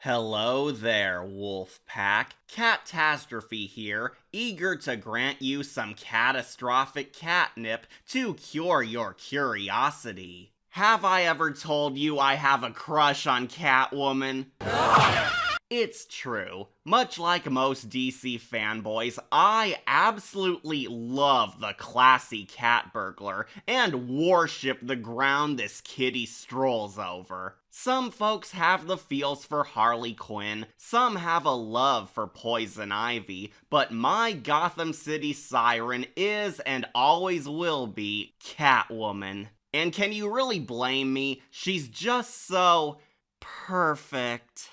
Hello there, Wolf Pack. Catastrophe here, eager to grant you some catastrophic catnip to cure your curiosity. Have I ever told you I have a crush on Catwoman? It's true. Much like most DC fanboys, I absolutely love the classy cat burglar and worship the ground this kitty strolls over. Some folks have the feels for Harley Quinn, some have a love for Poison Ivy, but my Gotham City siren is and always will be Catwoman. And can you really blame me? She's just so perfect.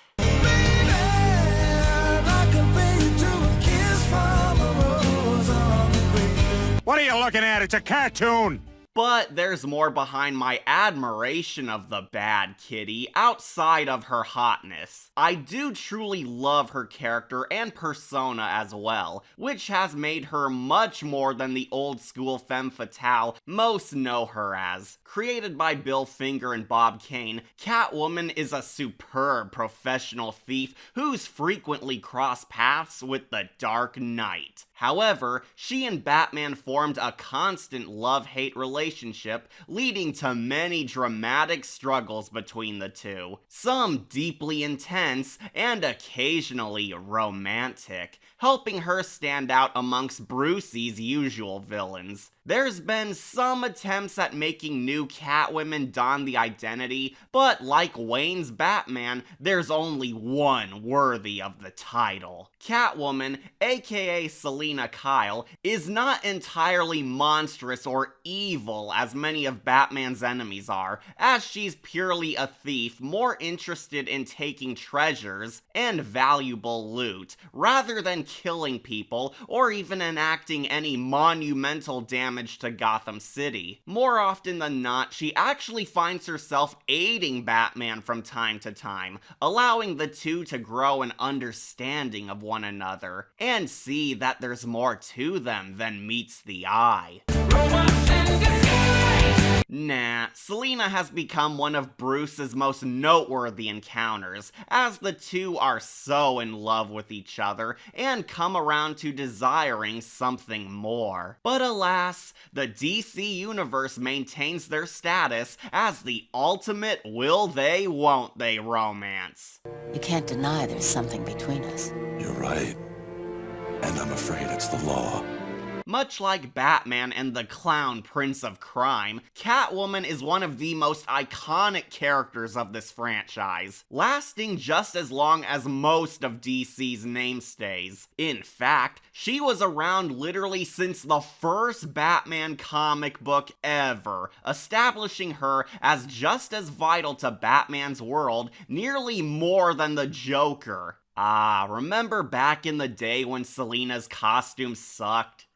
What are you looking at? It's a cartoon! But there's more behind my admiration of the bad kitty outside of her hotness. I do truly love her character and persona as well, which has made her much more than the old school femme fatale most know her as. Created by Bill Finger and Bob Kane, Catwoman is a superb professional thief who's frequently crossed paths with the Dark Knight. However, she and Batman formed a constant love-hate relationship, leading to many dramatic struggles between the two. Some deeply intense and occasionally romantic, helping her stand out amongst Brucey's usual villains. There's been some attempts at making new Catwomen don the identity, but like Wayne's Batman, there's only one worthy of the title. Catwoman, aka Selina Kyle, is not entirely monstrous or evil as many of Batman's enemies are, as she's purely a thief more interested in taking treasures and valuable loot, rather than killing people or even enacting any monumental damage to Gotham City. More often than not, she actually finds herself aiding Batman from time to time, allowing the two to grow an understanding of one another, and see that there's more to them than meets the eye. Nah, Selina has become one of Bruce's most noteworthy encounters, as the two are so in love with each other and come around to desiring something more. But alas, the DC universe maintains their status as the ultimate will they won't they romance. You can't deny there's something between us. You're right. And I'm afraid it's the law. Much like Batman and the Clown Prince of Crime, Catwoman is one of the most iconic characters of this franchise, lasting just as long as most of DC's mainstays. In fact, she was around literally since the first Batman comic book ever, establishing her as just as vital to Batman's world, nearly more than the Joker. Ah, remember back in the day when Selina's costume sucked?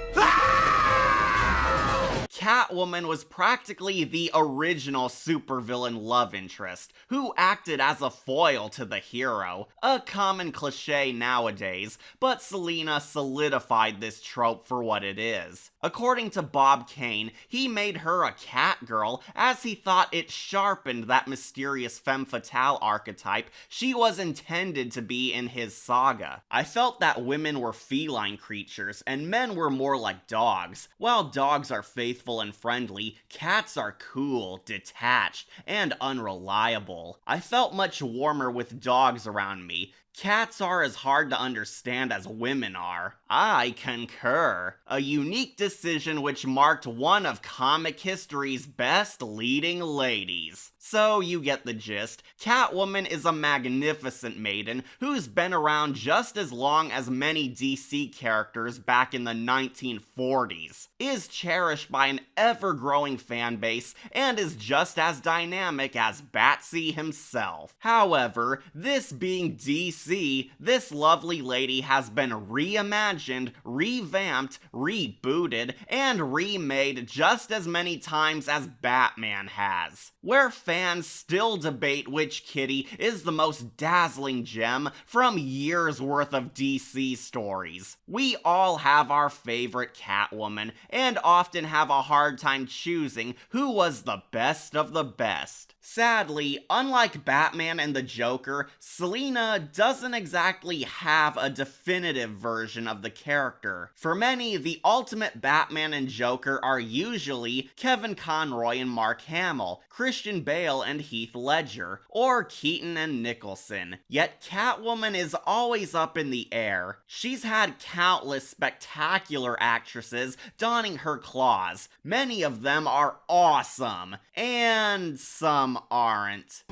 Catwoman was practically the original supervillain love interest, who acted as a foil to the hero, a common cliche nowadays, but Selina solidified this trope for what it is. According to Bob Kane, he made her a Catgirl as he thought it sharpened that mysterious femme fatale archetype she was intended to be in his saga. I felt that women were feline creatures and men were more like dogs. While dogs are faithful and friendly, cats are cool, detached, and unreliable. I felt much warmer with dogs around me. Cats are as hard to understand as women are. I concur. A unique decision which marked one of comic history's best leading ladies. So you get the gist. Catwoman is a magnificent maiden who's been around just as long as many DC characters back in the 1940s, is cherished by an ever-growing fan base, and is just as dynamic as Batsy himself. However, this being DC DC, this lovely lady has been reimagined, revamped, rebooted, and remade just as many times as Batman has, where fans still debate which kitty is the most dazzling gem from years worth of DC stories. We all have our favorite Catwoman, and often have a hard time choosing who was the best of the best. Sadly, unlike Batman and the Joker, Selina doesn't exactly have a definitive version of the character. For many, the ultimate Batman and Joker are usually Kevin Conroy and Mark Hamill, Christian Bale and Heath Ledger, or Keaton and Nicholson. Yet Catwoman is always up in the air. She's had countless spectacular actresses donning her claws. Many of them are awesome, and some aren't.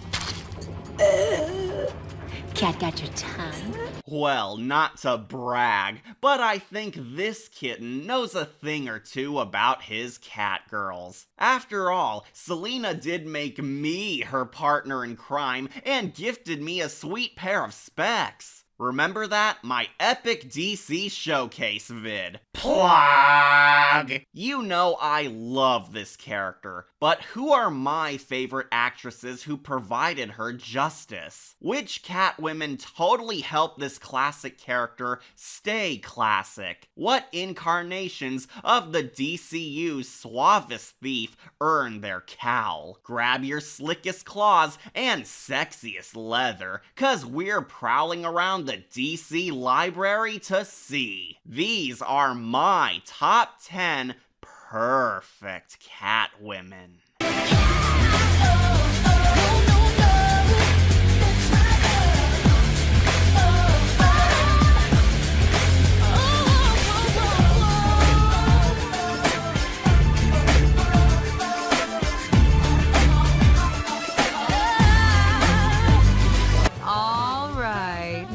Cat got your tongue? Well, not to brag, but I think this kitten knows a thing or two about his cat girls. After all, Selina did make me her partner in crime and gifted me a sweet pair of specs. Remember that? My epic DC showcase vid. Plug! You know I love this character, but who are my favorite actresses who provided her justice? Which Catwomen totally helped this classic character stay classic? What incarnations of the DCU's suavest thief earned their cowl? Grab your slickest claws and sexiest leather, cause we're prowling around the DC library to see. These are my top 10 perfect Catwomen.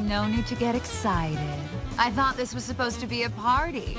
No need to get excited. I thought this was supposed to be a party.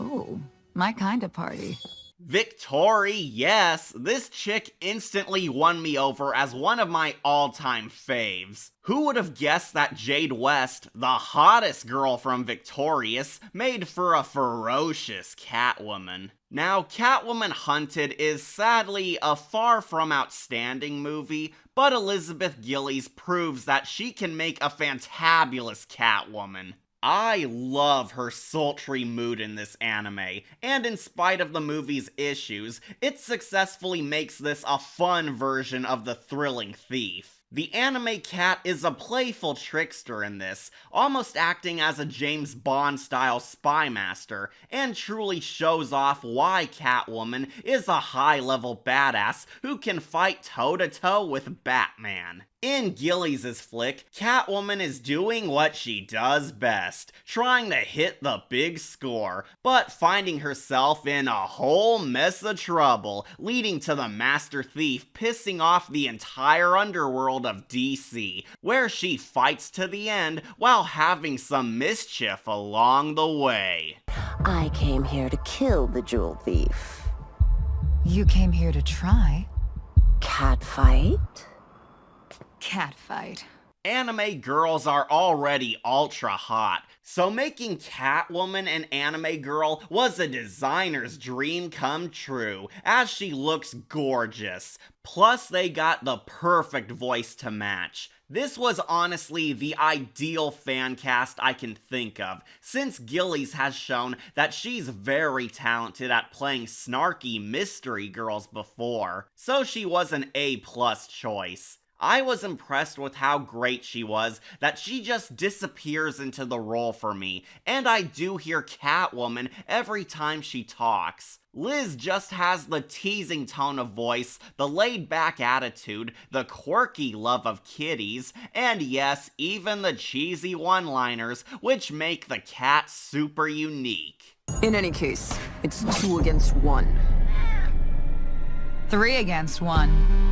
Ooh, my kind of party. Victory, yes, this chick instantly won me over as one of my all-time faves. Who would have guessed that Jade West, the hottest girl from Victorious, made for a ferocious Catwoman? Now, Catwoman Hunted is sadly a far from outstanding movie, but Elizabeth Gillies proves that she can make a fantabulous Catwoman. I love her sultry mood in this anime, and in spite of the movie's issues, it successfully makes this a fun version of the thrilling thief. The anime cat is a playful trickster in this, almost acting as a James Bond-style spy master, and truly shows off why Catwoman is a high-level badass who can fight toe-to-toe with Batman. In Gillies' flick, Catwoman is doing what she does best, trying to hit the big score, but finding herself in a whole mess of trouble, leading to the Master Thief pissing off the entire underworld of DC, where she fights to the end while having some mischief along the way. I came here to kill the jewel thief. You came here to try. Cat fight? Cat fight. Anime girls are already ultra hot, so making Catwoman an anime girl was a designer's dream come true, as she looks gorgeous. Plus, they got the perfect voice to match. This was honestly the ideal fan cast I can think of, since Gillies has shown that she's very talented at playing snarky mystery girls before, so she was an A+ choice. I was impressed with how great she was, that she just disappears into the role for me, and I do hear Catwoman every time she talks. Liz just has the teasing tone of voice, the laid-back attitude, the quirky love of kitties, and yes, even the cheesy one-liners, which make the cat super unique. In any case, it's 2 against 1. 3 against 1.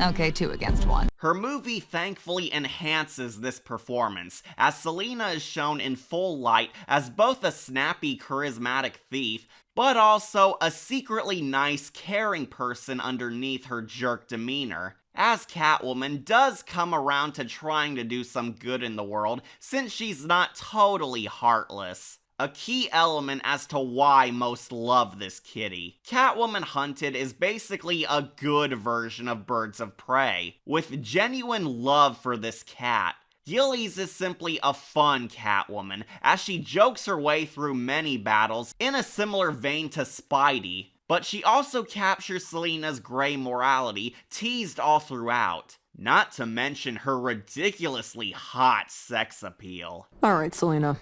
Okay, 2 against 1. Her movie thankfully enhances this performance, as Selina is shown in full light as both a snappy, charismatic thief, but also a secretly nice, caring person underneath her jerk demeanor, as Catwoman does come around to trying to do some good in the world since she's not totally heartless. A key element as to why most love this kitty. Catwoman Hunted is basically a good version of Birds of Prey, with genuine love for this cat. Gillies is simply a fun Catwoman, as she jokes her way through many battles in a similar vein to Spidey, but she also captures Selina's gray morality, teased all throughout. Not to mention her ridiculously hot sex appeal. Alright, Selina.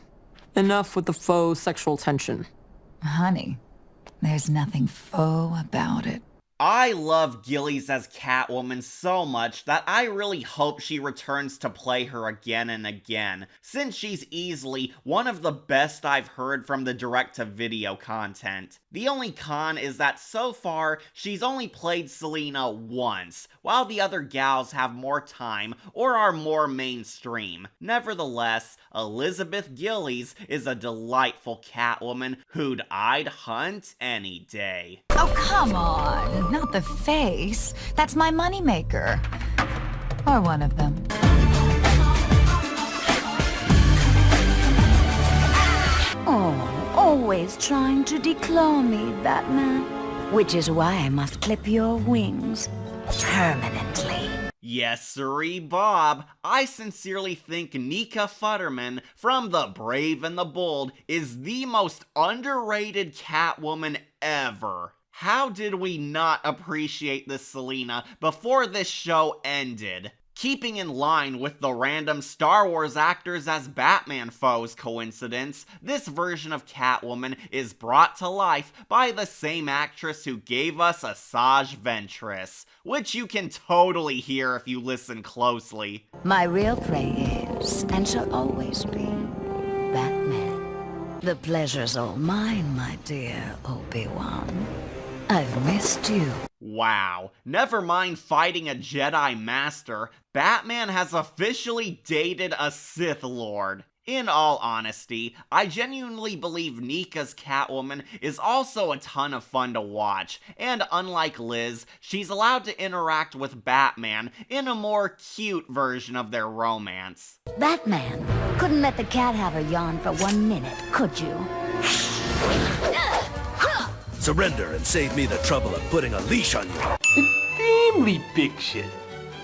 Enough with the faux sexual tension. Honey, there's nothing faux about it. I love Gillies as Catwoman so much that I really hope she returns to play her again and again, since she's easily one of the best I've heard from the direct-to-video content. The only con is that so far, she's only played Selina once, while the other gals have more time or are more mainstream. Nevertheless, Elizabeth Gillies is a delightful Catwoman who'd I'd hunt any day. Oh, come on. Not the face. That's my moneymaker. Or one of them. Oh, always trying to declaw me, Batman. Which is why I must clip your wings. Permanently. Yes, sirree, Bob. I sincerely think Nika Futterman from The Brave and the Bold is the most underrated Catwoman ever. How did we not appreciate this Selina before this show ended? Keeping in line with the random Star Wars actors as Batman foes coincidence, this version of Catwoman is brought to life by the same actress who gave us Asajj Ventress, which you can totally hear if you listen closely. My real prey is, and shall always be, Batman. The pleasure's all mine, my dear Obi-Wan. I've missed you. Wow, never mind fighting a Jedi Master, Batman has officially dated a Sith Lord. In all honesty, I genuinely believe Nika's Catwoman is also a ton of fun to watch, and unlike Liz, she's allowed to interact with Batman in a more cute version of their romance. Batman, couldn't let the cat have a yawn for 1 minute, could you? Surrender and save me the trouble of putting a leash on you. Extremely big shit.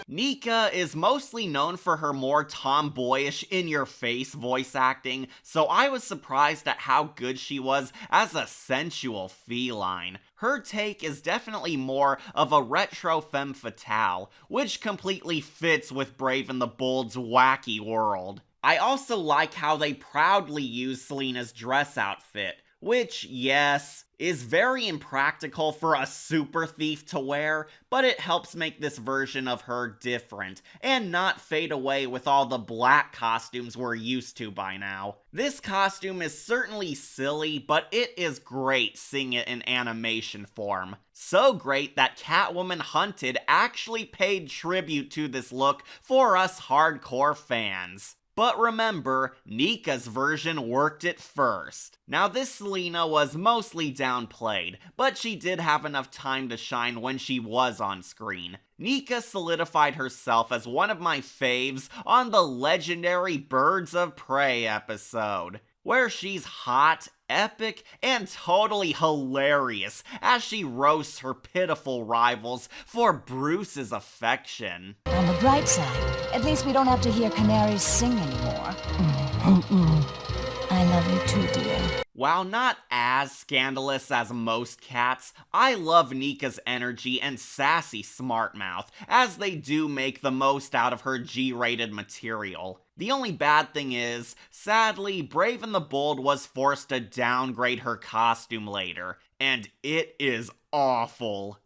Nika is mostly known for her more tomboyish, in-your-face voice acting, so I was surprised at how good she was as a sensual feline. Her take is definitely more of a retro femme fatale, which completely fits with Brave and the Bold's wacky world. I also like how they proudly use Selina's dress outfit, which, yes, is very impractical for a super thief to wear, but it helps make this version of her different, and not fade away with all the black costumes we're used to by now. This costume is certainly silly, but it is great seeing it in animation form. So great that Catwoman Hunted actually paid tribute to this look for us hardcore fans. But remember, Nika's version worked it first. Now this Selina was mostly downplayed, but she did have enough time to shine when she was on screen. Nika solidified herself as one of my faves on the legendary Birds of Prey episode, where she's hot, epic, and totally hilarious as she roasts her pitiful rivals for Bruce's affection. On the bright side, at least we don't have to hear canaries sing anymore. I love you too, dear. While not as scandalous as most cats, I love Nika's energy and sassy smart mouth, as they do make the most out of her G-rated material. The only bad thing is, sadly, Brave and the Bold was forced to downgrade her costume later, and it is awful.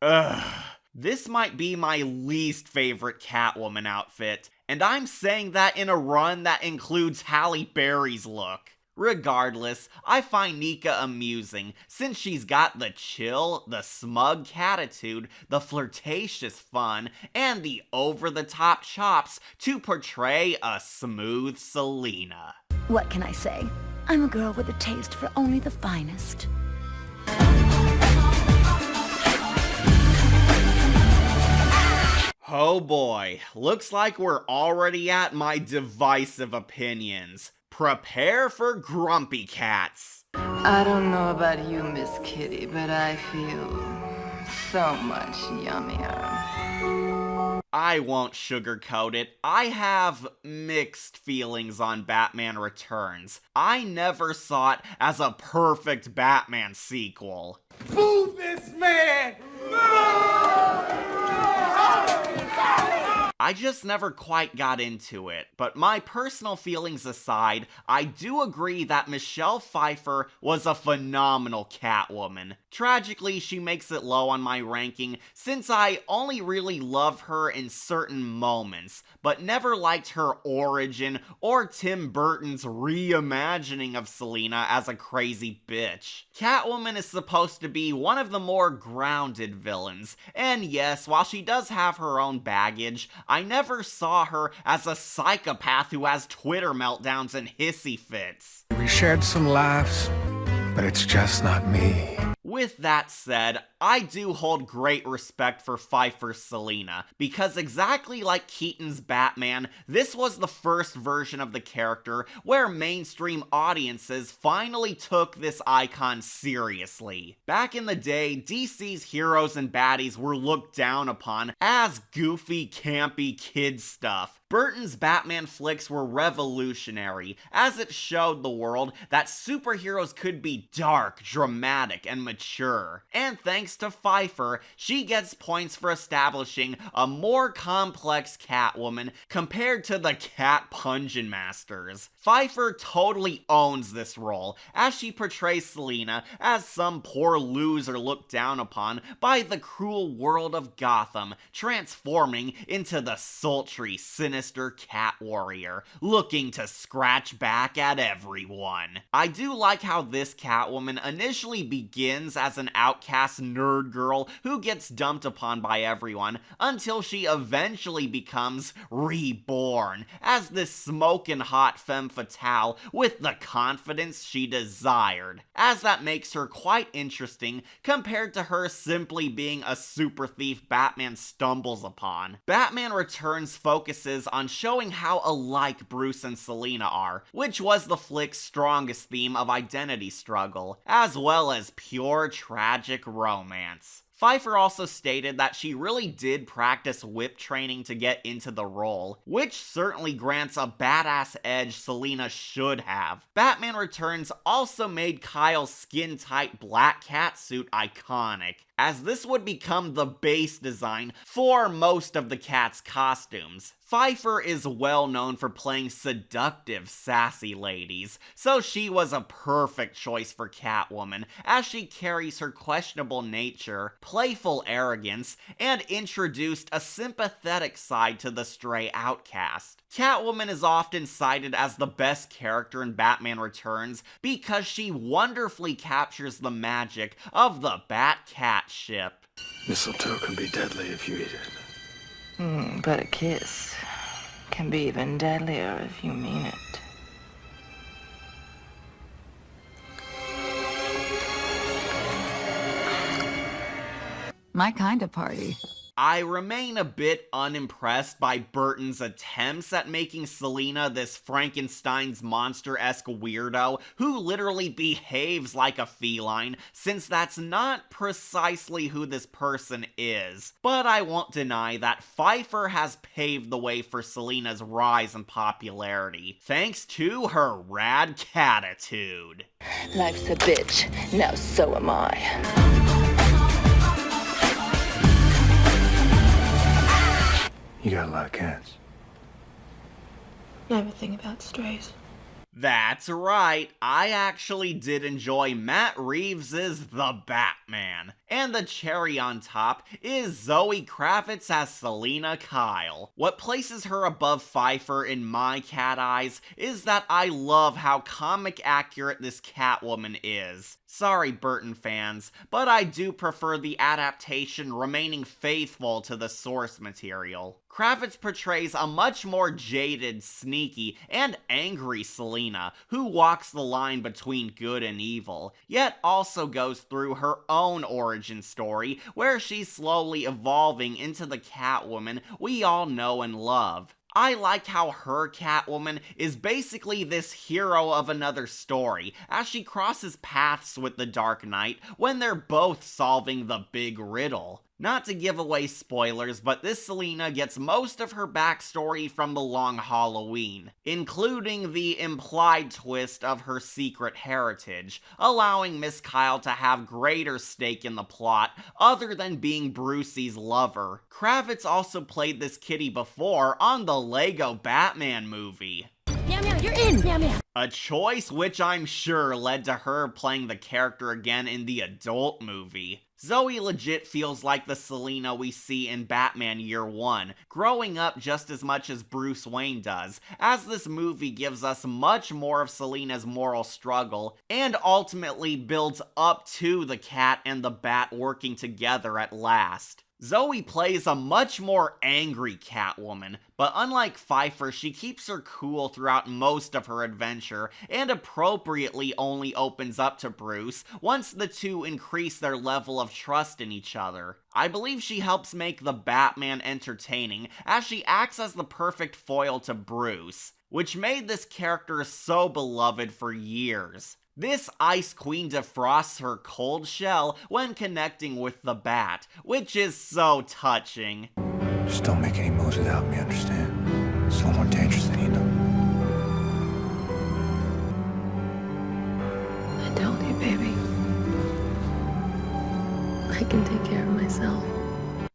Ugh. This might be my least favorite Catwoman outfit, and I'm saying that in a run that includes Halle Berry's look. Regardless, I find Nika amusing, since she's got the chill, the smug catitude, the flirtatious fun, and the over-the-top chops to portray a smooth Selina. What can I say? I'm a girl with a taste for only the finest. Oh boy, looks like we're already at my divisive opinions. Prepare for grumpy cats. I don't know about you, Miss Kitty, but I feel so much yummier. I won't sugarcoat it. I have mixed feelings on Batman Returns. I never saw it as a perfect Batman sequel. Boo this man! I just never quite got into it, but my personal feelings aside, I do agree that Michelle Pfeiffer was a phenomenal Catwoman. Tragically, she makes it low on my ranking since I only really love her in certain moments, but never liked her origin or Tim Burton's reimagining of Selina as a crazy bitch. Catwoman is supposed to be one of the more grounded villains, and yes, while she does have her own baggage, I never saw her as a psychopath who has Twitter meltdowns and hissy fits. We shared some laughs, but it's just not me. With that said, I do hold great respect for Pfeiffer's Selina, because exactly like Keaton's Batman, this was the first version of the character where mainstream audiences finally took this icon seriously. Back in the day, DC's heroes and baddies were looked down upon as goofy, campy kid stuff. Burton's Batman flicks were revolutionary, as it showed the world that superheroes could be dark, dramatic, and mature. And thanks to Pfeiffer, she gets points for establishing a more complex Catwoman compared to the Cat Pungeon Masters. Pfeiffer totally owns this role, as she portrays Selina as some poor loser looked down upon by the cruel world of Gotham, transforming into the sultry, sinister Cat Warrior, looking to scratch back at everyone. I do like how this Catwoman initially begins as an outcast nerd girl who gets dumped upon by everyone, until she eventually becomes reborn as this smoking hot femme fatale with the confidence she desired, as that makes her quite interesting compared to her simply being a super thief Batman stumbles upon. Batman Returns focuses on showing how alike Bruce and Selina are, which was the flick's strongest theme of identity struggle, as well as pure tragic romance. Pfeiffer also stated that she really did practice whip training to get into the role, which certainly grants a badass edge Selina should have. Batman Returns also made Kyle's skin-tight black catsuit iconic, as this would become the base design for most of the Cat's costumes. Pfeiffer is well known for playing seductive, sassy ladies, so she was a perfect choice for Catwoman, as she carries her questionable nature, playful arrogance, and introduced a sympathetic side to the stray outcast. Catwoman is often cited as the best character in Batman Returns because she wonderfully captures the magic of the Bat-Cat ship. Mistletoe can be deadly if you eat it. But a kiss can be even deadlier if you mean it. My kind of party. I remain a bit unimpressed by Burton's attempts at making Selina this Frankenstein's monster-esque weirdo who literally behaves like a feline, since that's not precisely who this person is. But I won't deny that Pfeiffer has paved the way for Selina's rise in popularity, thanks to her rad catitude. Life's a bitch, now so am I. You got a lot of cats. Never think about strays. That's right, I actually did enjoy Matt Reeves' The Batman. And the cherry on top is Zoe Kravitz as Selina Kyle. What places her above Pfeiffer in my cat eyes is that I love how comic accurate this Catwoman is. Sorry, Burton fans, but I do prefer the adaptation remaining faithful to the source material. Kravitz portrays a much more jaded, sneaky, and angry Selina, who walks the line between good and evil, yet also goes through her own origin story, where she's slowly evolving into the Catwoman we all know and love. I like how her Catwoman is basically this hero of another story, as she crosses paths with the Dark Knight when they're both solving the big riddle. Not to give away spoilers, but this Selina gets most of her backstory from The Long Halloween, including the implied twist of her secret heritage, allowing Miss Kyle to have greater stake in the plot other than being Brucey's lover. Kravitz also played this kitty before on the Lego Batman movie. Meow meow, you're in! Meow meow. A choice which I'm sure led to her playing the character again in the adult movie. Zoe legit feels like the Selina we see in Batman Year One, growing up just as much as Bruce Wayne does, as this movie gives us much more of Selina's moral struggle, and ultimately builds up to the Cat and the Bat working together at last. Zoe plays a much more angry Catwoman, but unlike Pfeiffer, she keeps her cool throughout most of her adventure, and appropriately only opens up to Bruce once the two increase their level of trust in each other. I believe she helps make the Batman entertaining, as she acts as the perfect foil to Bruce, which made this character so beloved for years. This Ice Queen defrosts her cold shell when connecting with the Bat, which is so touching. Just don't make any moves without me, understand? It's a little more dangerous than you know. I told you, baby. I can take care of myself.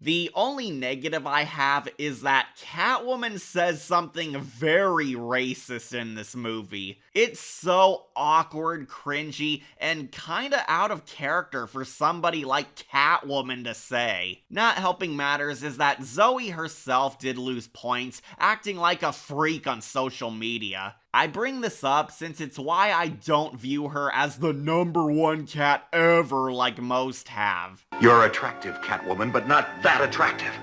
The only negative I have is that Catwoman says something very racist in this movie. It's so awkward, cringy, and kinda out of character for somebody like Catwoman to say. Not helping matters is that Zoe herself did lose points, acting like a freak on social media. I bring this up since it's why I don't view her as the #1 cat ever like most have. You're attractive, Catwoman, but not that attractive.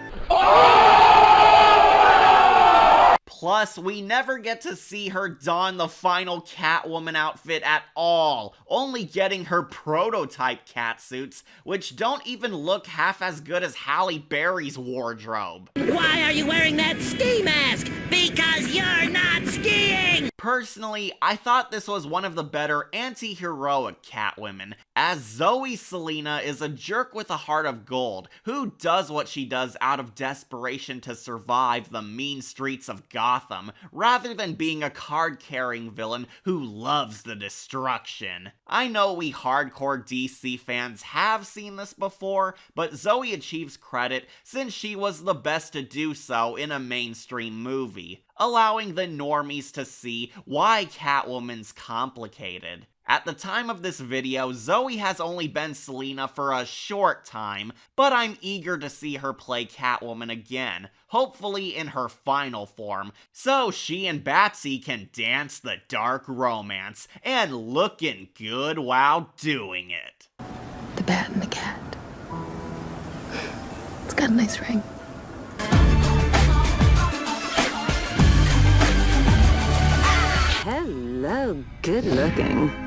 Plus, we never get to see her don the final Catwoman outfit at all, only getting her prototype catsuits, which don't even look half as good as Halle Berry's wardrobe. Why are you wearing that ski mask? Because you're not skiing! Personally, I thought this was one of the better anti-heroic Catwomen, as Zoe Selina is a jerk with a heart of gold, who does what she does out of desperation to survive the mean streets of Gotham, rather than being a card-carrying villain who loves the destruction. I know we hardcore DC fans have seen this before, but Zoe achieves credit since she was the best to do so in a mainstream movie, allowing the normies to see why Catwoman's complicated. At the time of this video, Zoe has only been Selina for a short time, but I'm eager to see her play Catwoman again, hopefully in her final form, so she and Batsy can dance the dark romance, and looking good while doing it. The bat and the cat. It's got a nice ring. Hello, good looking.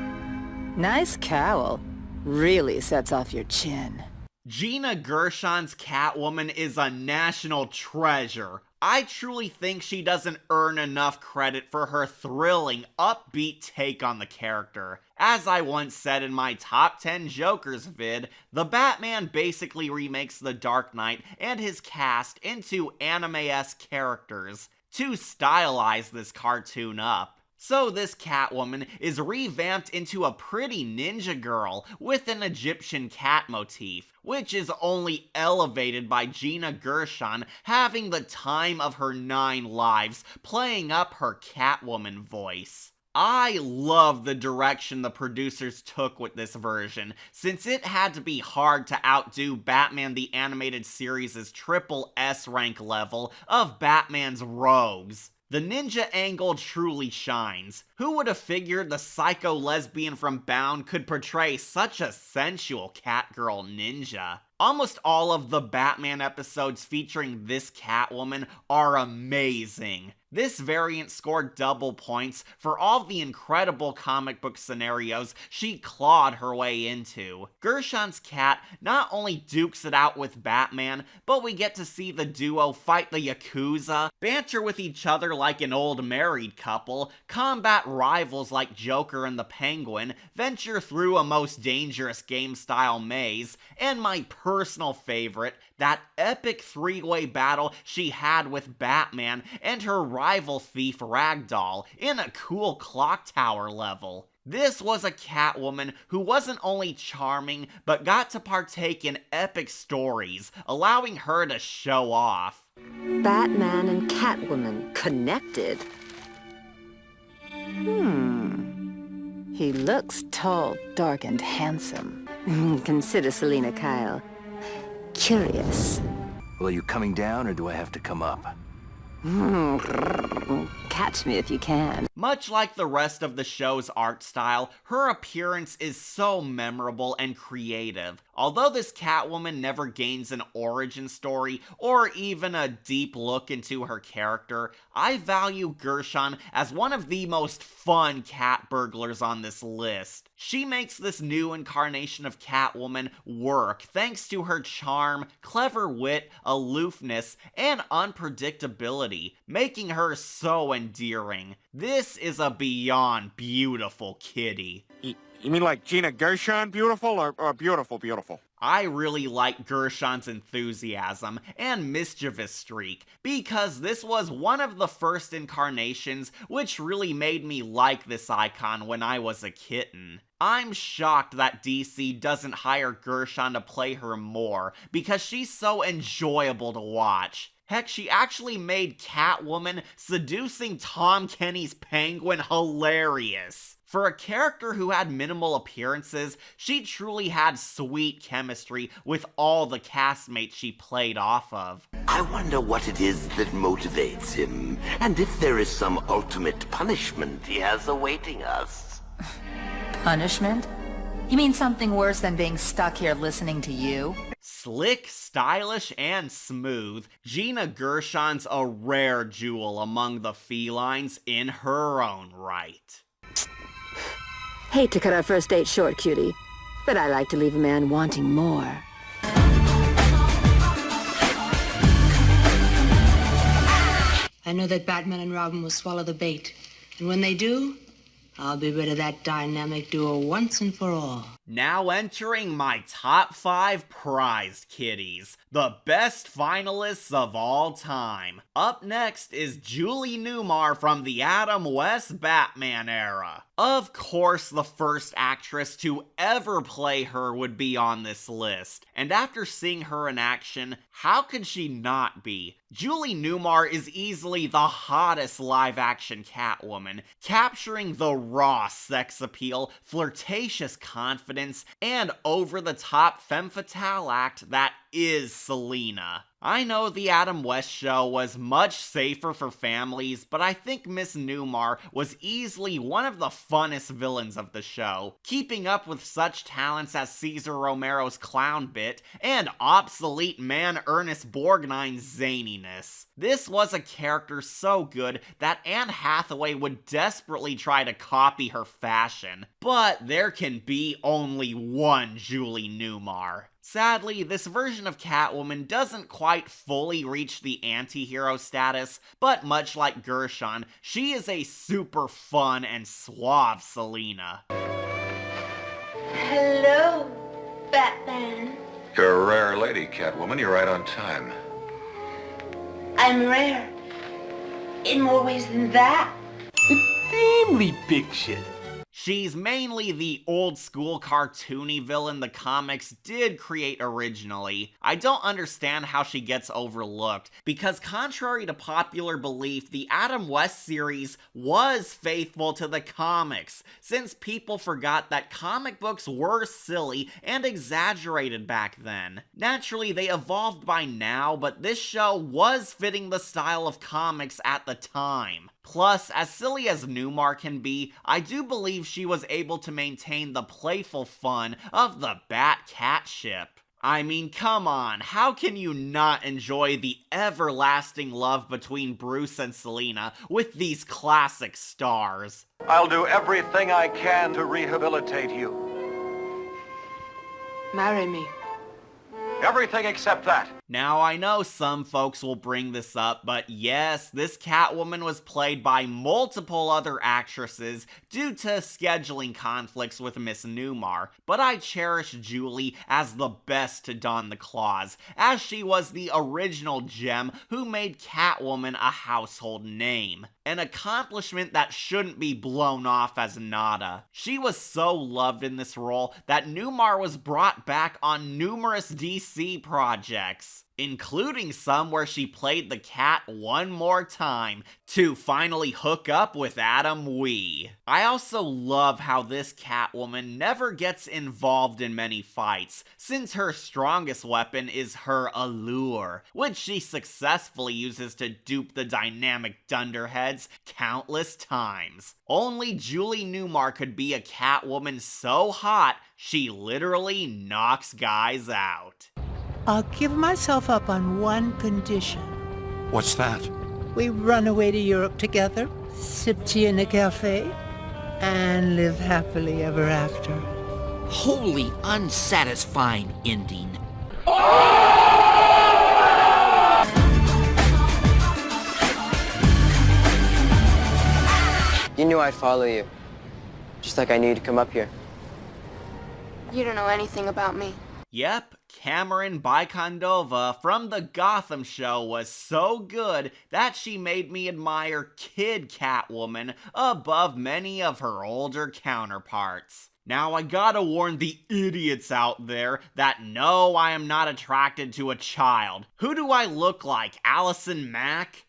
Nice cowl. Really sets off your chin. Gina Gershon's Catwoman is a national treasure. I truly think she doesn't earn enough credit for her thrilling, upbeat take on the character. As I once said in my top 10 Jokers vid, the Batman basically remakes the Dark Knight and his cast into anime-esque characters to stylize this cartoon up. So this Catwoman is revamped into a pretty ninja girl with an Egyptian cat motif, which is only elevated by Gina Gershon having the time of her 9 lives playing up her Catwoman voice. I love the direction the producers took with this version, since it had to be hard to outdo Batman the Animated Series' triple S rank level of Batman's rogues. The ninja angle truly shines. Who would have figured the psycho lesbian from Bound could portray such a sensual Catgirl ninja? Almost all of the Batman episodes featuring this Catwoman are amazing. This variant scored double points for all the incredible comic book scenarios she clawed her way into. Gershon's cat not only dukes it out with Batman, but we get to see the duo fight the Yakuza, banter with each other like an old married couple, combat rivals like Joker and the Penguin, venture through a most dangerous game-style maze, and my personal favorite, that epic three-way battle she had with Batman and her rival thief Ragdoll in a cool clock tower level. This was a Catwoman who wasn't only charming, but got to partake in epic stories, allowing her to show off. Batman and Catwoman connected? He looks tall, dark, and handsome. Consider Selina Kyle. Curious. Well, are you coming down, or do I have to come up? Catch me if you can. Much like the rest of the show's art style, her appearance is so memorable and creative. Although this Catwoman never gains an origin story or even a deep look into her character, I value Gershon as one of the most fun cat burglars on this list. She makes this new incarnation of Catwoman work thanks to her charm, clever wit, aloofness, and unpredictability, making her so endearing. This is a beyond beautiful kitty. You mean like Gina Gershon beautiful or beautiful beautiful? I really like Gershon's enthusiasm and mischievous streak, because this was one of the first incarnations which really made me like this icon when I was a kitten. I'm shocked that DC doesn't hire Gershon to play her more, because she's so enjoyable to watch. Heck, she actually made Catwoman seducing Tom Kenny's Penguin hilarious. For a character who had minimal appearances, she truly had sweet chemistry with all the castmates she played off of. I wonder what it is that motivates him, and if there is some ultimate punishment he has awaiting us. Punishment? You mean something worse than being stuck here listening to you? Slick, stylish, and smooth, Gina Gershon's a rare jewel among the felines in her own right. Hate to cut our first date short, cutie, but I like to leave a man wanting more. I know that Batman and Robin will swallow the bait, and when they do, I'll be rid of that dynamic duo once and for all. Now entering my top 5 prized kitties, the best finalists of all time. Up next is Julie Newmar from the Adam West Batman era. Of course, the first actress to ever play her would be on this list, and after seeing her in action, how could she not be? Julie Newmar is easily the hottest live-action Catwoman, capturing the raw sex appeal, flirtatious confidence, and over-the-top femme fatale act that is Selina. I know the Adam West show was much safer for families, but I think Miss Newmar was easily one of the funnest villains of the show, keeping up with such talents as Cesar Romero's clown bit and obsolete man Ernest Borgnine's zaniness. This was a character so good that Anne Hathaway would desperately try to copy her fashion, but there can be only one Julie Newmar. Sadly, this version of Catwoman doesn't quite fully reach the anti-hero status, but much like Gershon, she is a super fun and suave Selina. Hello, Batman. You're a rare lady, Catwoman. You're right on time. I'm rare. In more ways than that. Extremely big shit. She's mainly the old-school cartoony villain the comics did create originally. I don't understand how she gets overlooked, because contrary to popular belief, the Adam West series was faithful to the comics, since people forgot that comic books were silly and exaggerated back then. Naturally, they evolved by now, but this show was fitting the style of comics at the time. Plus, as silly as Newmar can be, I do believe she was able to maintain the playful fun of the Bat-Cat ship. I mean, come on, how can you not enjoy the everlasting love between Bruce and Selina with these classic stars? I'll do everything I can to rehabilitate you. Marry me. Everything except that. Now, I know some folks will bring this up, but yes, this Catwoman was played by multiple other actresses due to scheduling conflicts with Miss Newmar, but I cherish Julie as the best to don the claws, as she was the original gem who made Catwoman a household name. An accomplishment that shouldn't be blown off as nada. She was so loved in this role that Newmar was brought back on numerous DC projects, including some where she played the cat one more time to finally hook up with Adam Wee. I also love how this Catwoman never gets involved in many fights, since her strongest weapon is her allure, which she successfully uses to dupe the dynamic dunderheads countless times. Only Julie Newmar could be a Catwoman so hot, she literally knocks guys out. I'll give myself up on one condition. What's that? We run away to Europe together, sip tea in a cafe, and live happily ever after. Wholly unsatisfying ending. You knew I'd follow you. Just like I knew you'd come up here. You don't know anything about me. Yep, Cameron Bykondova from the Gotham show was so good that she made me admire Kid Catwoman above many of her older counterparts. Now, I gotta warn the idiots out there that no, I am not attracted to a child. Who do I look like, Allison Mack?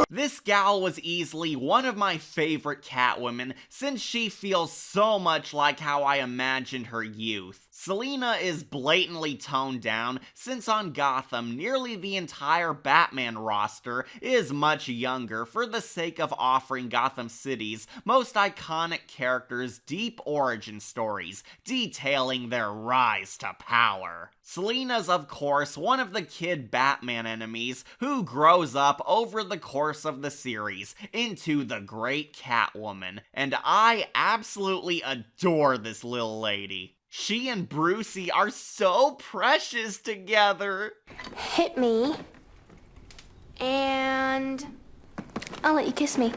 This gal was easily one of my favorite Catwomen since she feels so much like how I imagined her youth. Selina is blatantly toned down since on Gotham nearly the entire Batman roster is much younger for the sake of offering Gotham City's most iconic characters deep origin stories detailing their rise to power. Selina's of course one of the kid Batman enemies who grows up over the course of the series into the great Catwoman, and I absolutely adore this little lady. She and Brucey are so precious together. Hit me. And I'll let you kiss me.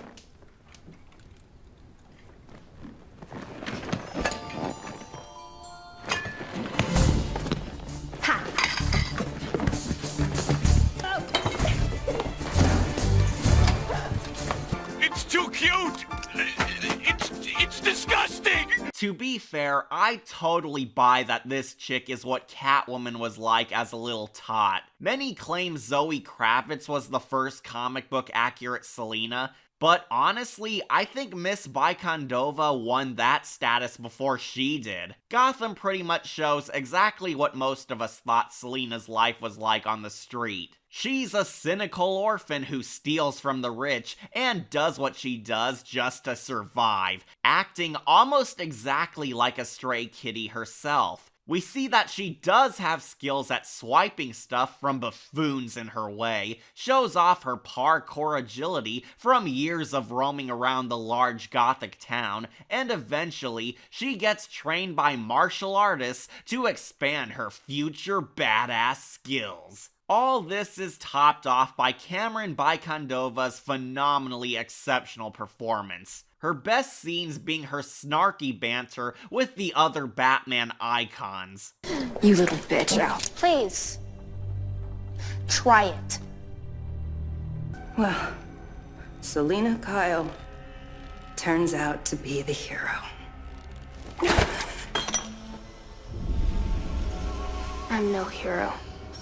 Ha! It's too cute! It's disgusting! To be fair, I totally buy that this chick is what Catwoman was like as a little tot. Many claim Zoe Kravitz was the first comic book accurate Selina, but honestly, I think Miss Bykondova won that status before she did. Gotham pretty much shows exactly what most of us thought Selina's life was like on the street. She's a cynical orphan who steals from the rich and does what she does just to survive, acting almost exactly like a stray kitty herself. We see that she does have skills at swiping stuff from buffoons in her way, shows off her parkour agility from years of roaming around the large gothic town, and eventually she gets trained by martial artists to expand her future badass skills. All this is topped off by Cameron Bykondova's phenomenally exceptional performance. Her best scenes being her snarky banter with the other Batman icons. You little bitch. Please. Try it. Well, Selina Kyle turns out to be the hero. I'm no hero.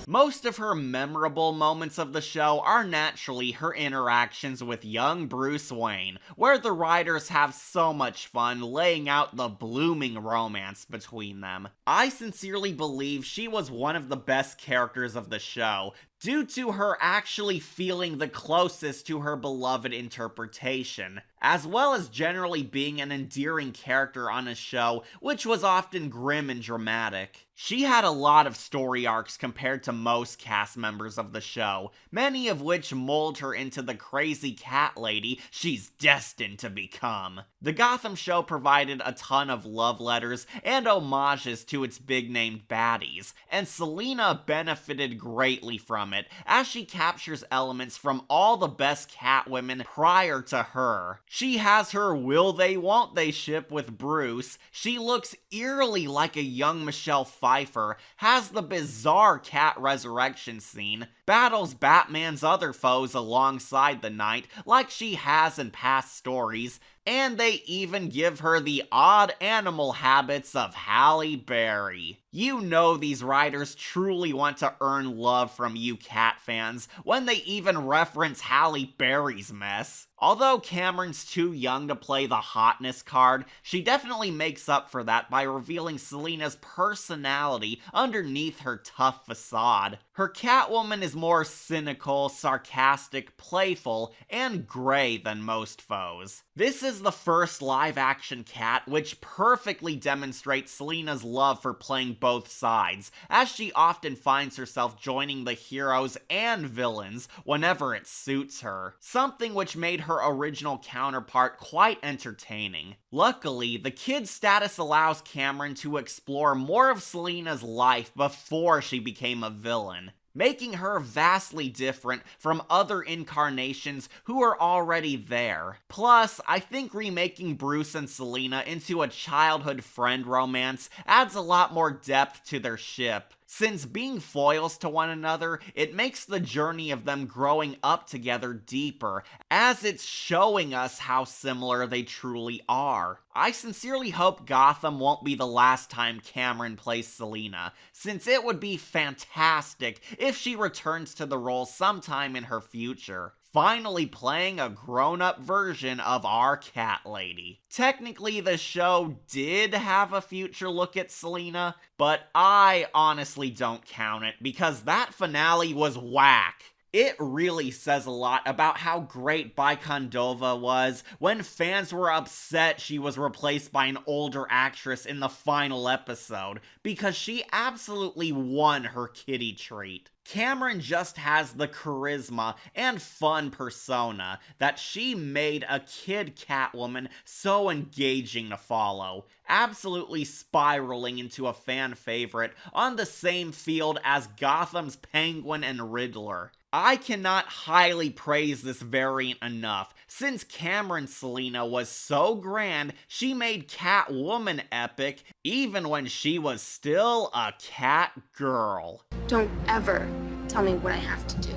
Most of her memorable moments of the show are naturally her interactions with young Bruce Wayne, where the writers have so much fun laying out the blooming romance between them. I sincerely believe she was one of the best characters of the show, due to her actually feeling the closest to her beloved interpretation, as well as generally being an endearing character on a show which was often grim and dramatic. She had a lot of story arcs compared to most cast members of the show, many of which mold her into the crazy cat lady she's destined to become. The Gotham show provided a ton of love letters and homages to its big-named baddies, and Selina benefited greatly from it, as she captures elements from all the best Catwomen prior to her. She has her will they won't they ship with Bruce, she looks eerily like a young Michelle Pfeiffer, has the bizarre cat resurrection scene, battles Batman's other foes alongside the Knight like she has in past stories, and they even give her the odd animal habits of Halle Berry. You know these writers truly want to earn love from you cat fans when they even reference Halle Berry's mess. Although Cameron's too young to play the hotness card, she definitely makes up for that by revealing Selina's personality underneath her tough facade. Her Catwoman is more cynical, sarcastic, playful, and gray than most foes. This is the first live-action Cat which perfectly demonstrates Selina's love for playing both sides, as she often finds herself joining the heroes and villains whenever it suits her, something which made her original counterpart quite entertaining. Luckily, the kid status allows Cameron to explore more of Selina's life before she became a villain, making her vastly different from other incarnations who are already there. Plus, I think remaking Bruce and Selina into a childhood friend romance adds a lot more depth to their ship. Since being foils to one another, it makes the journey of them growing up together deeper, as it's showing us how similar they truly are. I sincerely hope Gotham won't be the last time Cameron plays Selina, since it would be fantastic if she returns to the role sometime in her future, finally playing a grown-up version of our cat lady. Technically, the show did have a future look at Selina, but I honestly don't count it because that finale was whack. It really says a lot about how great Bykondova was when fans were upset she was replaced by an older actress in the final episode, because she absolutely won her kitty treat. Cameron just has the charisma and fun persona that she made a kid Catwoman so engaging to follow, absolutely spiraling into a fan favorite on the same field as Gotham's Penguin and Riddler. I cannot highly praise this variant enough, since Cameron's Selina was so grand she made Catwoman epic even when she was still a cat girl. Don't ever tell me what I have to do.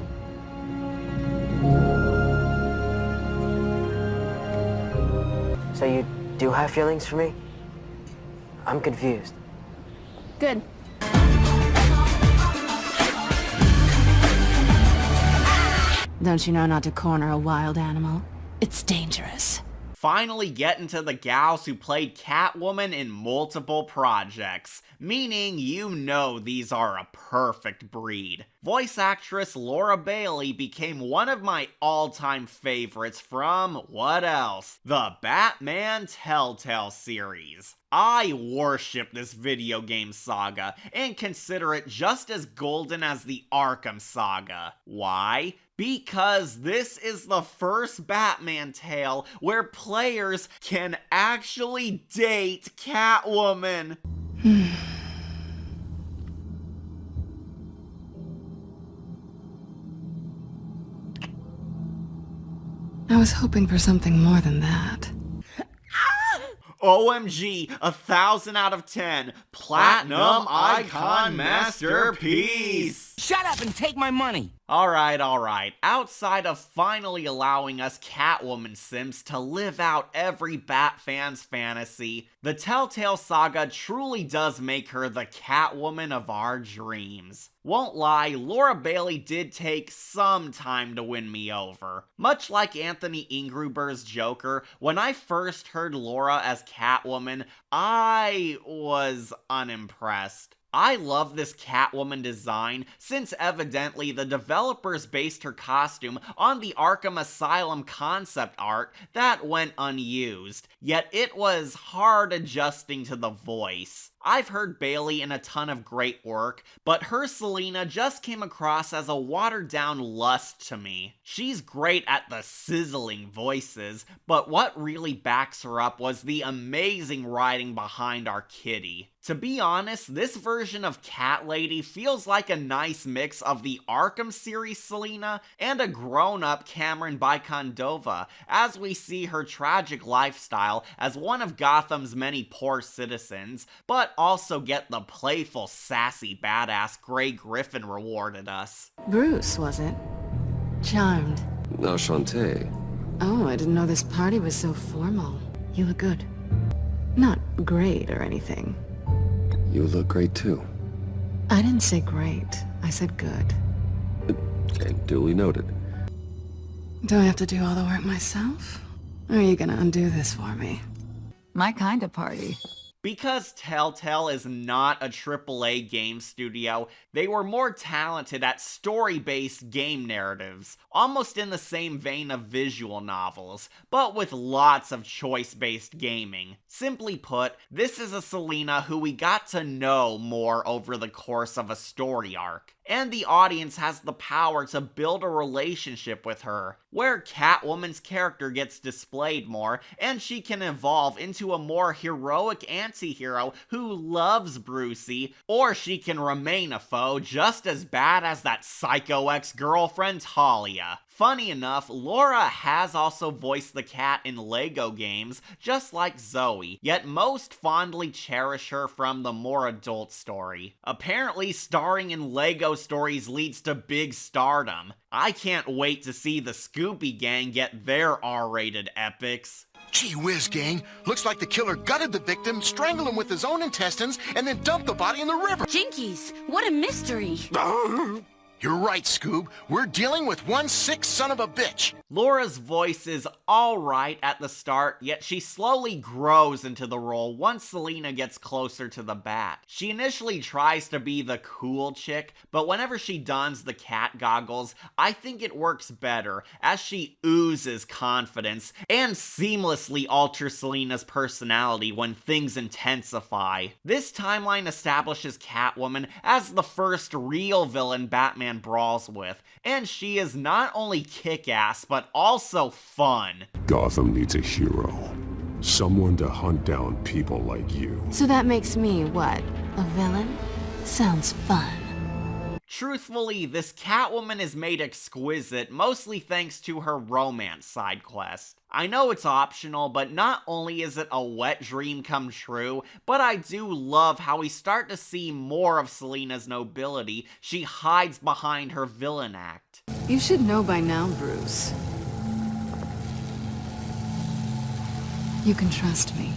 So you do have feelings for me? I'm confused. Good. Don't you know not to corner a wild animal? It's dangerous. Finally getting to the gals who played Catwoman in multiple projects, meaning you know these are a perfect breed. Voice actress Laura Bailey became one of my all-time favorites from, what else? The Batman Telltale series. I worship this video game saga and consider it just as golden as the Arkham saga. Why? Because this is the first Batman tale where players can actually date Catwoman. I was hoping for something more than that. OMG, 1,000 out of 10. Platinum Icon Masterpiece. Shut up and take my money. Alright. Outside of finally allowing us Catwoman Sims to live out every Bat fan's fantasy, the Telltale saga truly does make her the Catwoman of our dreams. Won't lie, Laura Bailey did take some time to win me over. Much like Anthony Ingruber's Joker, when I first heard Laura as Catwoman, I was unimpressed. I love this Catwoman design since evidently the developers based her costume on the Arkham Asylum concept art that went unused, yet it was hard adjusting to the voice. I've heard Bailey in a ton of great work, but her Selina just came across as a watered-down lust to me. She's great at the sizzling voices, but what really backs her up was the amazing writing behind our kitty. To be honest, this version of Cat Lady feels like a nice mix of the Arkham series Selina and a grown-up Cameron Bicondova, as we see her tragic lifestyle as one of Gotham's many poor citizens, but also get the playful, sassy, badass Grey Griffin rewarded us. Bruce, was it? Charmed. Enchanté. Oh, I didn't know this party was so formal. You look good. Not great or anything. You look great too. I didn't say great. I said good. Okay, duly noted. Do I have to do all the work myself? Or are you gonna undo this for me? My kind of party. Because Telltale is not a AAA game studio, they were more talented at story-based game narratives, almost in the same vein of visual novels, but with lots of choice-based gaming. Simply put, this is a Selina who we got to know more over the course of a story arc, and the audience has the power to build a relationship with her, where Catwoman's character gets displayed more, and she can evolve into a more heroic anti-hero who loves Brucey, or she can remain a foe just as bad as that psycho ex-girlfriend Talia. Funny enough, Laura has also voiced the cat in LEGO games, just like Zoe, yet most fondly cherish her from the more adult story. Apparently, starring in LEGO stories leads to big stardom. I can't wait to see the Scooby Gang get their R-rated epics. Gee whiz, gang. Looks like the killer gutted the victim, strangled him with his own intestines, and then dumped the body in the river. Jinkies, what a mystery. You're right, Scoob. We're dealing with one sick son of a bitch. Laura's voice is alright at the start, yet she slowly grows into the role once Selina gets closer to the bat. She initially tries to be the cool chick, but whenever she dons the cat goggles, I think it works better, as she oozes confidence and seamlessly alters Selina's personality when things intensify. This timeline establishes Catwoman as the first real villain Batman brawls with, and she is not only kick-ass, but also fun. Gotham needs a hero. Someone to hunt down people like you. So that makes me, what, a villain? Sounds fun. Truthfully, this Catwoman is made exquisite mostly thanks to her romance side quest. I know it's optional, but not only is it a wet dream come true, but I do love how we start to see more of Selina's nobility she hides behind her villain act. You should know by now, Bruce. You can trust me.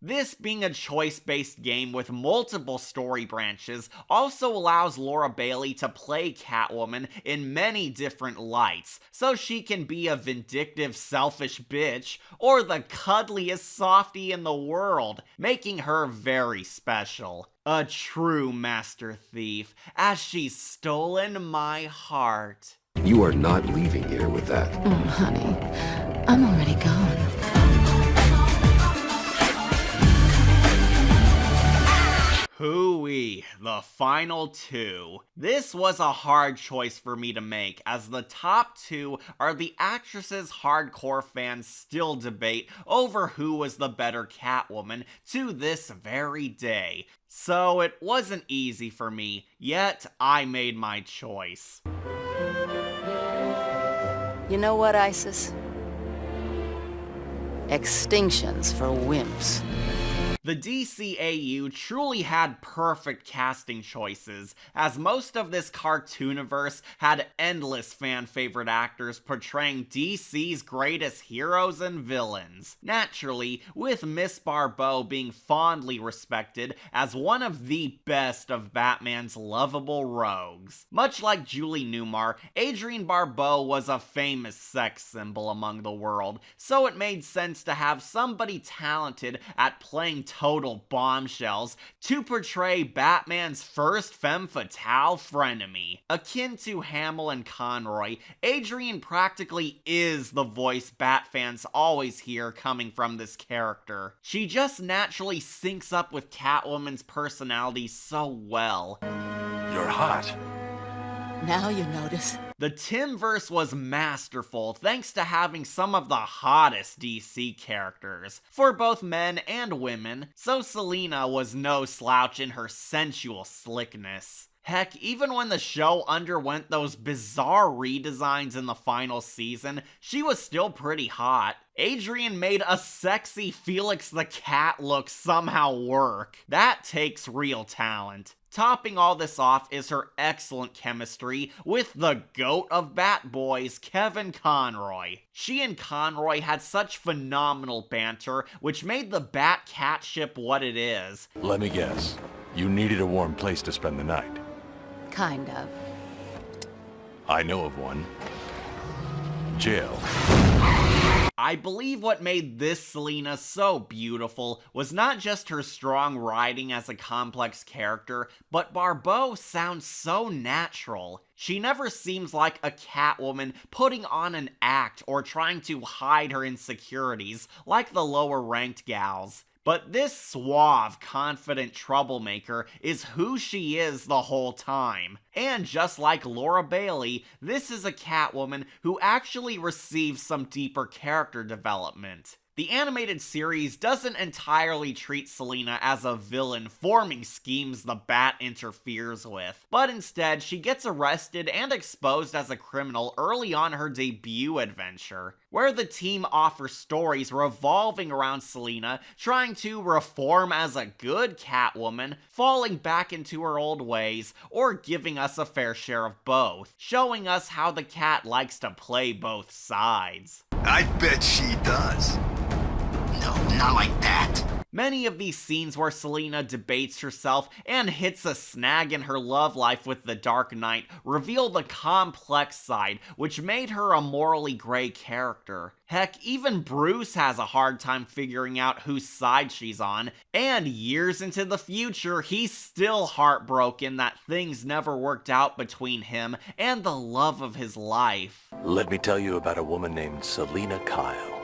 This being a choice-based game with multiple story branches also allows Laura Bailey to play Catwoman in many different lights, so she can be a vindictive, selfish bitch, or the cuddliest softie in the world, making her very special. A true master thief, as she's stolen my heart. You are not leaving here with that. Oh, honey, I'm already gone. Hooey, the final two. This was a hard choice for me to make, as the top two are the actresses hardcore fans still debate over who was the better Catwoman to this very day. So it wasn't easy for me, yet I made my choice. You know what, Isis? Extinction's for wimps. The DCAU truly had perfect casting choices, as most of this cartooniverse had endless fan-favorite actors portraying DC's greatest heroes and villains. Naturally, with Miss Barbeau being fondly respected as one of the best of Batman's lovable rogues. Much like Julie Newmar, Adrienne Barbeau was a famous sex symbol among the world, so it made sense to have somebody talented at playing total bombshells to portray Batman's first femme fatale frenemy. Akin to Hamill and Conroy, Adrian practically is the voice Bat fans always hear coming from this character. She just naturally syncs up with Catwoman's personality so well. You're hot. Now you notice. The Timverse was masterful thanks to having some of the hottest DC characters, for both men and women, so Selina was no slouch in her sensual slickness. Heck, even when the show underwent those bizarre redesigns in the final season, she was still pretty hot. Adrian made a sexy Felix the Cat look somehow work. That takes real talent. Topping all this off is her excellent chemistry with the GOAT of Bat Boys, Kevin Conroy. She and Conroy had such phenomenal banter, which made the Bat-Cat ship what it is. Let me guess. You needed a warm place to spend the night. Kind of. I know of one. Jail. I believe what made this Selina so beautiful was not just her strong writing as a complex character, but Barbeau sounds so natural. She never seems like a Catwoman putting on an act or trying to hide her insecurities like the lower-ranked gals. But this suave, confident troublemaker is who she is the whole time. And just like Laura Bailey, this is a Catwoman who actually receives some deeper character development. The animated series doesn't entirely treat Selina as a villain forming schemes the Bat interferes with, but instead she gets arrested and exposed as a criminal early on her debut adventure, where the team offers stories revolving around Selina trying to reform as a good Catwoman, falling back into her old ways, or giving us a fair share of both, showing us how the cat likes to play both sides. I bet she does. No, not like that. Many of these scenes where Selina debates herself and hits a snag in her love life with the Dark Knight reveal the complex side, which made her a morally gray character. Heck, even Bruce has a hard time figuring out whose side she's on, and years into the future, he's still heartbroken that things never worked out between him and the love of his life. Let me tell you about a woman named Selina Kyle.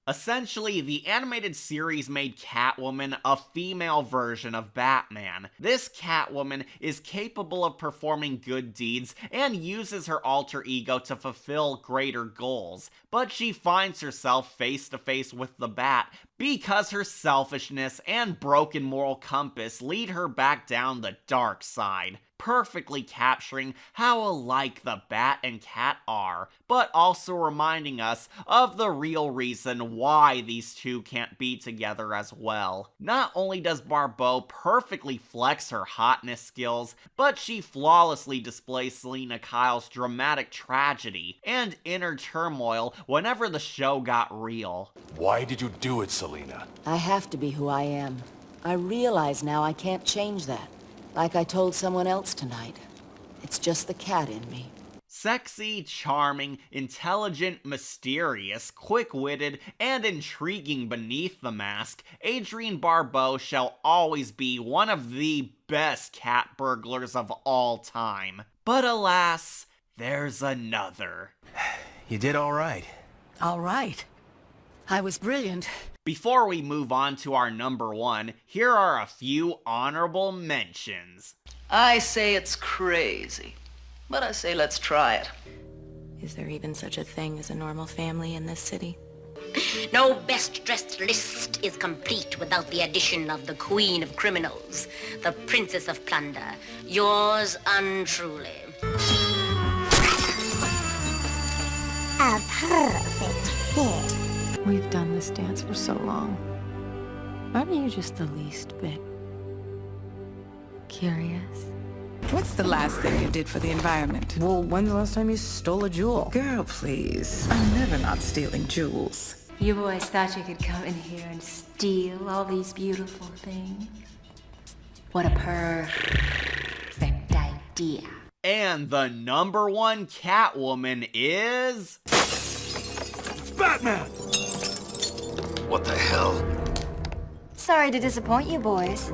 Essentially, the animated series made Catwoman a female version of Batman. This Catwoman is capable of performing good deeds and uses her alter ego to fulfill greater goals, but she finds herself face to face with the Bat because her selfishness and broken moral compass lead her back down the dark side, perfectly capturing how alike the Bat and Cat are, but also reminding us of the real reason why these two can't be together as well. Not only does Barbeau perfectly flex her hotness skills, but she flawlessly displays Selina Kyle's dramatic tragedy and inner turmoil whenever the show got real. Why did you do it, Selina? I have to be who I am. I realize now I can't change that. Like I told someone else tonight. It's just the cat in me. Sexy, charming, intelligent, mysterious, quick-witted, and intriguing beneath the mask, Adrienne Barbeau shall always be one of the best cat burglars of all time. But alas, there's another. You did all right. All right. I was brilliant. Before we move on to our number one, here are a few honorable mentions. I say it's crazy, but I say let's try it. Is there even such a thing as a normal family in this city? No best-dressed list is complete without the addition of the queen of criminals, the princess of plunder, yours untruly. A perfect fit. We've done this dance for so long. Aren't you just the least bit curious? What's the last thing you did for the environment? Well, when's the last time you stole a jewel? Girl, please. I'm never not stealing jewels. You boys thought you could come in here and steal all these beautiful things? What a perfect idea. And the number one Catwoman is... Batman! What the hell? Sorry to disappoint you boys.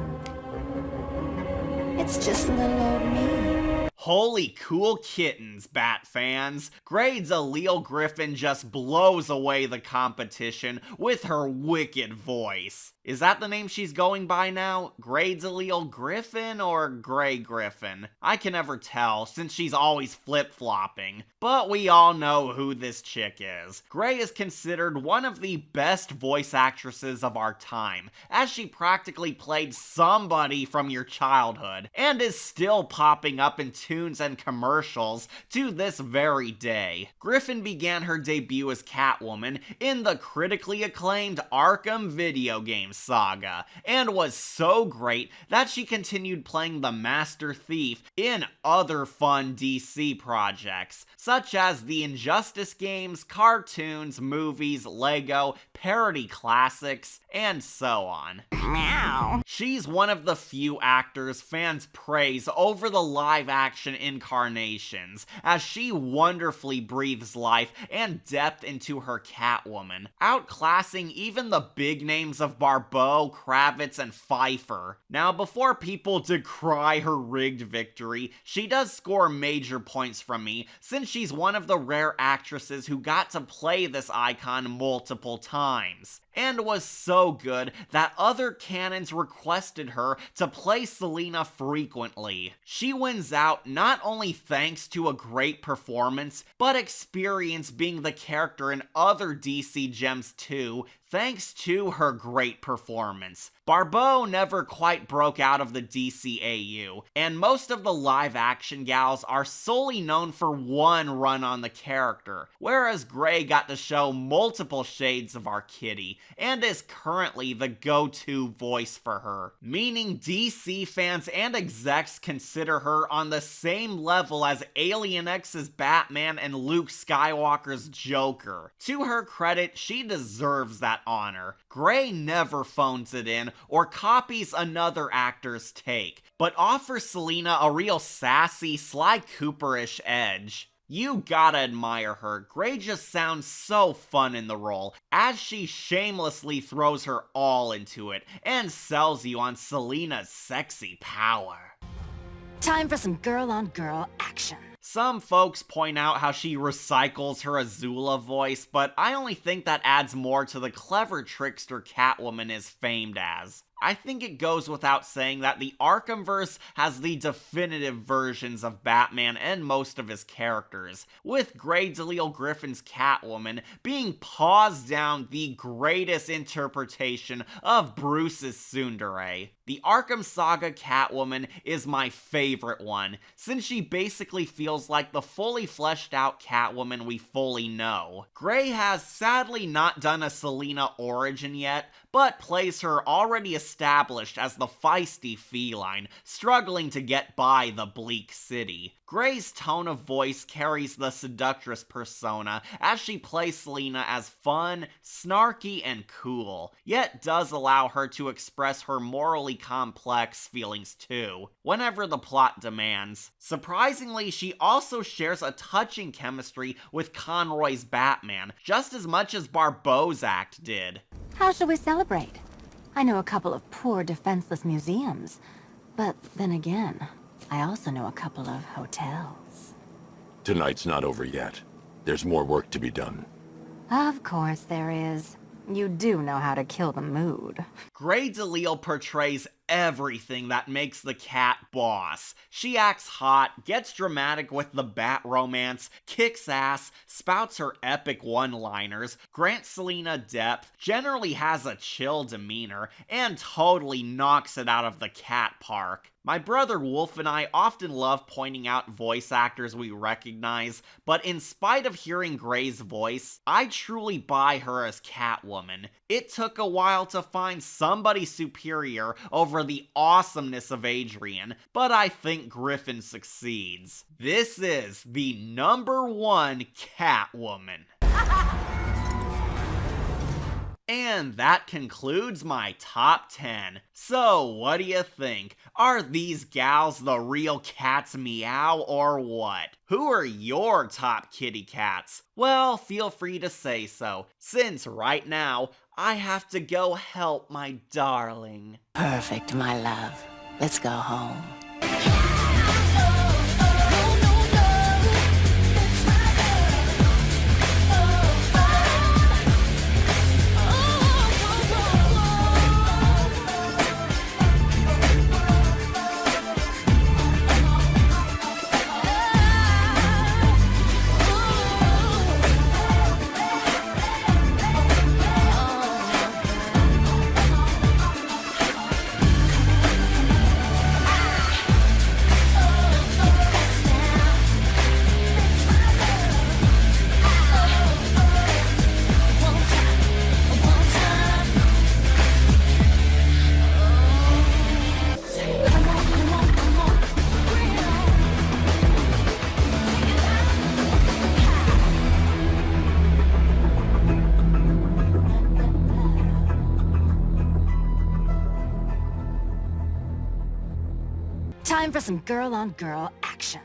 It's just little old me. Holy cool kittens, Bat fans. Gray's Allele Griffin just blows away the competition with her wicked voice. Is that the name she's going by now? Gray's Allele Griffin or Gray Griffin? I can never tell since she's always flip-flopping. But we all know who this chick is. Gray is considered one of the best voice actresses of our time, as she practically played somebody from your childhood, and is still popping up in tunes and commercials to this very day. Griffin began her debut as Catwoman in the critically acclaimed Arkham video game saga, and was so great that she continued playing the Master Thief in other fun DC projects, such as the Injustice games, cartoons, movies, Lego, parody classics, and so on. Meow. She's one of the few actors fans praise over the live-action incarnations, as she wonderfully breathes life and depth into her Catwoman, outclassing even the big names of Barbeau, Kravitz, and Pfeiffer. Now, before people decry her rigged victory, she does score major points from me, since she's one of the rare actresses who got to play this icon multiple times, and was so good that other canons requested her to play Selina frequently. She wins out not only thanks to a great performance, but experience being the character in other DC gems too, thanks to her great performance. Barbeau never quite broke out of the DCAU, and most of the live-action gals are solely known for one run on the character, whereas Gray got to show multiple shades of our kitty, and is currently the go-to voice for her, meaning DC fans and execs consider her on the same level as Alien X's Batman and Luke Skywalker's Joker. To her credit, she deserves that honor. Gray never phones it in or copies another actor's take, but offers Selina a real sassy, Sly Cooper-ish edge. You gotta admire her. Gray just sounds so fun in the role, as she shamelessly throws her all into it and sells you on Selina's sexy power. Time for some girl-on-girl action. Some folks point out how she recycles her Azula voice, but I only think that adds more to the clever trickster Catwoman is famed as. I think it goes without saying that the Arkhamverse has the definitive versions of Batman and most of his characters, with Gray Allele Griffin's Catwoman being paws down the greatest interpretation of Bruce's tsundere. The Arkham Saga Catwoman is my favorite one, since she basically feels like the fully fleshed out Catwoman we fully know. Gray has sadly not done a Selina origin yet, but plays her already established as the feisty feline, struggling to get by the bleak city. Gray's tone of voice carries the seductress persona, as she plays Selina as fun, snarky, and cool, yet does allow her to express her morally complex feelings too, whenever the plot demands. Surprisingly, she also shares a touching chemistry with Conroy's Batman, just as much as Barbeau's act did. How shall we celebrate? I know a couple of poor, defenseless museums, but then again, I also know a couple of hotels. Tonight's not over yet. There's more work to be done. Of course there is. You do know how to kill the mood. Gray Allele portrays everything that makes the cat boss. She acts hot, gets dramatic with the bat romance, kicks ass, spouts her epic one-liners, grants Selina depth, generally has a chill demeanor, and totally knocks it out of the cat park. My brother Wolf and I often love pointing out voice actors we recognize, but in spite of hearing Gray's voice, I truly buy her as Catwoman. It took a while to find somebody superior over the awesomeness of Adrian, but I think Griffin succeeds. This is the #1 Catwoman. And that concludes my top 10. So, what do you think? Are these gals the real cat's meow or what? Who are your top kitty cats? Well, feel free to say so, since right now, I have to go help my darling. Perfect, my love. Let's go home. Time for some girl-on-girl action.